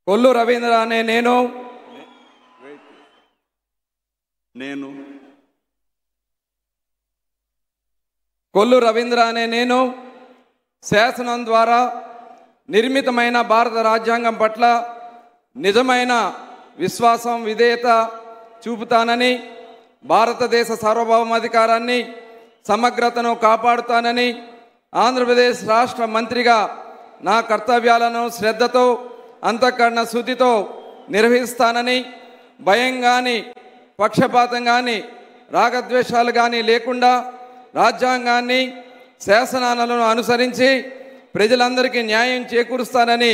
కొల్లు రవీంద్ర అనే కొల్లు రవీంద్ర అనే నేను శాసనం ద్వారా నిర్మితమైన భారత రాజ్యాంగం పట్ల నిజమైన విశ్వాసం విధేయత చూపుతానని, భారతదేశ సార్వభౌమాధికారాన్ని సమగ్రతను కాపాడుతానని, ఆంధ్రప్రదేశ్ రాష్ట్ర మంత్రిగా నా కర్తవ్యాలను శ్రద్ధతో అంతఃకరణ శుద్ధితో నిర్వహిస్తానని, భయం కానీ పక్షపాతం కానీ రాగద్వేషాలు కానీ లేకుండా రాజ్యాంగాన్ని శాసనాలను అనుసరించి ప్రజలందరికీ న్యాయం చేకూరుస్తానని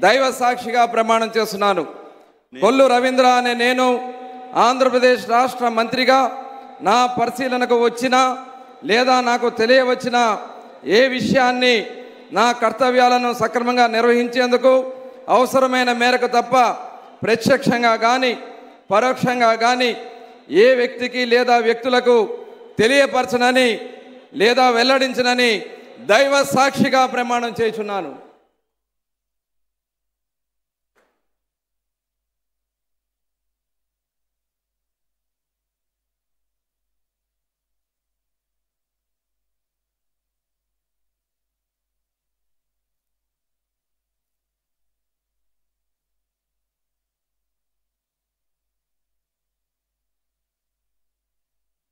దైవ సాక్షిగా ప్రమాణం చేస్తున్నాను. కొల్లు రవీంద్ర అనే నేను ఆంధ్రప్రదేశ్ రాష్ట్ర మంత్రిగా నా పరిశీలనకు వచ్చినా లేదా నాకు తెలియవచ్చిన ఏ విషయాన్ని నా కర్తవ్యాలను సక్రమంగా నిర్వహించేందుకు అవసరమైన మేరకు తప్ప ప్రత్యక్షంగా కానీ పరోక్షంగా కానీ ఏ వ్యక్తికి లేదా వ్యక్తులకు తెలియపరచనని లేదా వెల్లడించనని దైవ సాక్షిగా ప్రమాణం చేయుచున్నాను.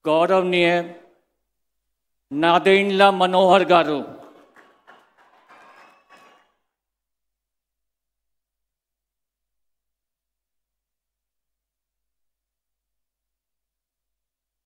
गौरवनीय नादेंड्ला मनोहर गारू